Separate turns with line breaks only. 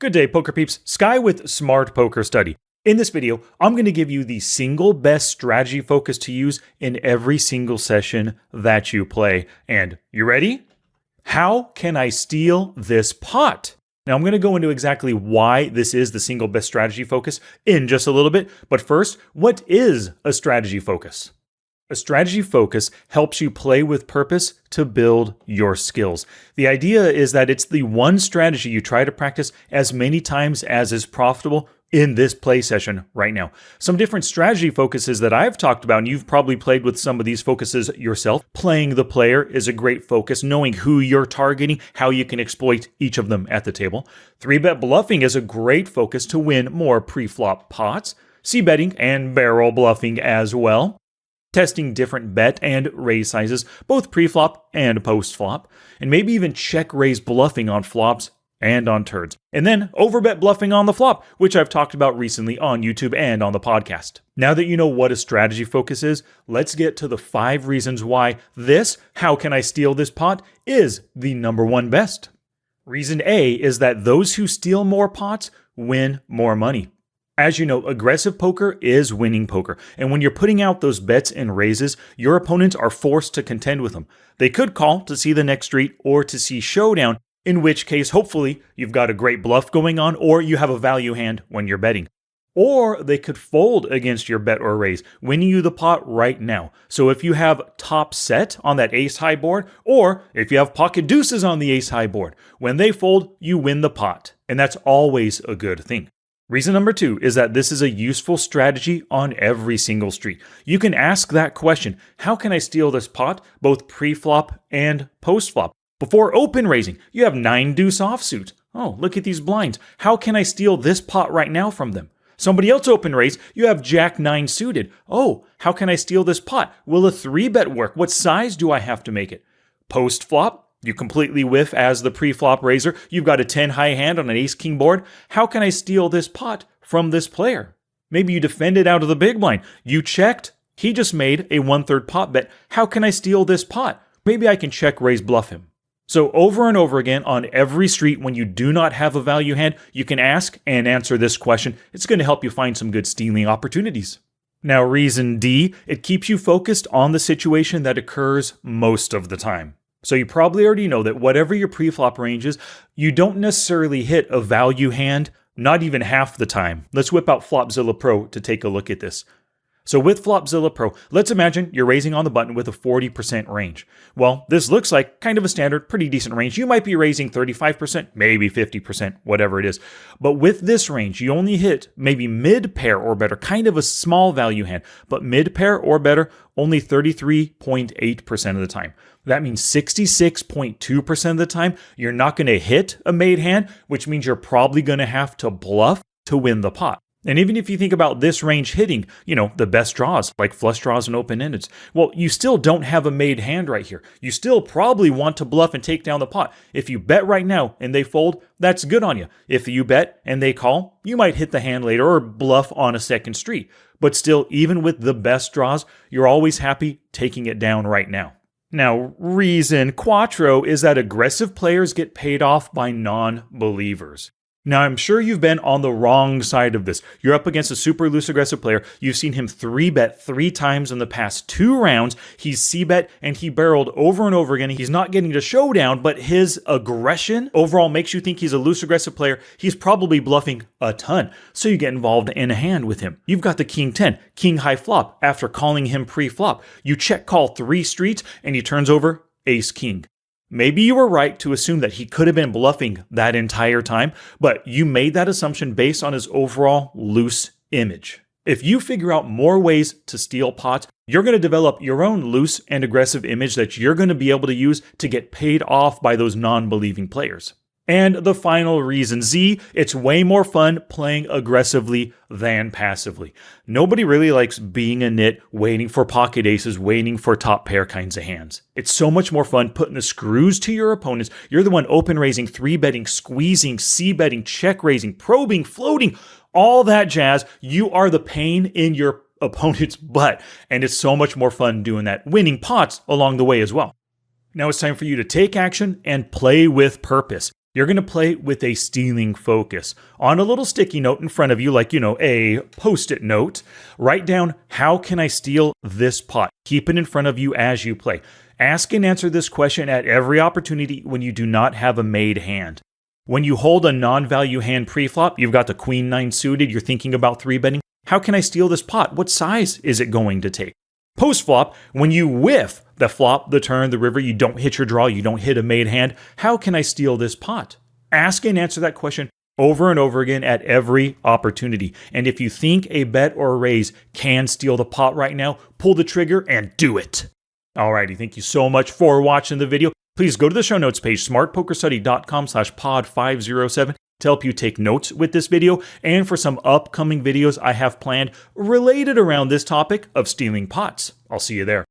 Good day, poker peeps. Sky with Smart Poker Study. In this video, I'm going to give you the single best strategy focus to use in every single session that you play. And you ready? How can I steal this pot? Now, I'm going to go into exactly why this is the single best strategy focus in just a little bit. But first, what is a strategy focus? A strategy focus helps you play with purpose to build your skills. The idea is that it's the one strategy you try to practice as many times as is profitable in this play session right now. Some different strategy focuses that I've talked about, and you've probably played with some of these focuses yourself. Playing the player is a great focus, knowing who you're targeting, how you can exploit each of them at the table. 3-bet bluffing is a great focus to win more pre-flop pots. C-betting and barrel bluffing as well. Testing different bet and raise sizes, both pre-flop and post-flop, and maybe even check-raise bluffing on flops and on turns. And then overbet bluffing on the flop, which I've talked about recently on YouTube and on the podcast. Now that you know what a strategy focus is, let's get to the 5 reasons why this, how can I steal this pot, is the number one best. Reason A is that those who steal more pots win more money. As you know, aggressive poker is winning poker, and when you're putting out those bets and raises, your opponents are forced to contend with them. They could call to see the next street or to see showdown, in which case, hopefully, you've got a great bluff going on or you have a value hand when you're betting. Or they could fold against your bet or raise, winning you the pot right now. So if you have top set on that ace-high board, or if you have pocket deuces on the ace-high board, when they fold, you win the pot, and that's always a good thing. Reason number 2 is that this is a useful strategy on every single street. You can ask that question, how can I steal this pot, both pre-flop and post-flop? Before open raising, you have 9 deuce offsuit. Oh, look at these blinds. How can I steal this pot right now from them? Somebody else open raise, you have jack 9 suited. Oh, how can I steal this pot? Will a 3-bet work? What size do I have to make it? Post-flop, you completely whiff as the pre-flop raiser. You've got a 10 high hand on an ace-king board. How can I steal this pot from this player? Maybe you defended out of the big blind. You checked. He just made a 1/3 pot bet. How can I steal this pot? Maybe I can check raise bluff him. So over and over again on every street when you do not have a value hand, you can ask and answer this question. It's going to help you find some good stealing opportunities. Now, reason D, it keeps you focused on the situation that occurs most of the time. So you probably already know that whatever your pre-flop range is, you don't necessarily hit a value hand, not even half the time. Let's whip out Flopzilla Pro to take a look at this. So with Flopzilla Pro, let's imagine you're raising on the button with a 40% range. Well, this looks like kind of a standard, pretty decent range. You might be raising 35%, maybe 50%, whatever it is. But with this range, you only hit maybe mid-pair or better, kind of a small value hand, but mid-pair or better, only 33.8% of the time. That means 66.2% of the time, you're not going to hit a made hand, which means you're probably going to have to bluff to win the pot. And even if you think about this range hitting, the best draws, like flush draws and open-endeds, well, you still don't have a made hand right here. You still probably want to bluff and take down the pot. If you bet right now and they fold, that's good on you. If you bet and they call, you might hit the hand later or bluff on a second street. But still, even with the best draws, you're always happy taking it down right now. Now, reason quattro is that aggressive players get paid off by non-believers. Now, I'm sure you've been on the wrong side of this. You're up against a super loose aggressive player. You've seen him 3-bet 3 times in the past 2 rounds. He's C-bet and he barreled over and over again. He's not getting to showdown, but his aggression overall makes you think he's a loose aggressive player. He's probably bluffing a ton. So you get involved in a hand with him. You've got the king 10, king high flop after calling him pre-flop. You check call 3 streets and he turns over ace king. Maybe you were right to assume that he could have been bluffing that entire time, but you made that assumption based on his overall loose image. If you figure out more ways to steal pots, you're going to develop your own loose and aggressive image that you're going to be able to use to get paid off by those non-believing players. And the final reason, Z, it's way more fun playing aggressively than passively. Nobody really likes being a nit, waiting for pocket aces, waiting for top pair kinds of hands. It's so much more fun putting the screws to your opponents. You're the one open raising, 3-betting, squeezing, C-betting, check raising, probing, floating, all that jazz. You are the pain in your opponent's butt. And it's so much more fun doing that, winning pots along the way as well. Now it's time for you to take action and play with purpose. You're going to play with a stealing focus. On a little sticky note in front of you, like, a post-it note, write down, how can I steal this pot? Keep it in front of you as you play. Ask and answer this question at every opportunity when you do not have a made hand. When you hold a non-value hand pre-flop, you've got the queen nine suited, you're thinking about 3-betting. How can I steal this pot? What size is it going to take? Post-flop, when you whiff the flop, the turn, the river, you don't hit your draw, you don't hit a made hand, how can I steal this pot? Ask and answer that question over and over again at every opportunity. And if you think a bet or a raise can steal the pot right now, pull the trigger and do it. Alrighty, thank you so much for watching the video. Please go to the show notes page, smartpokerstudy.com/pod507 to help you take notes with this video and for some upcoming videos I have planned related around this topic of stealing pots. I'll see you there.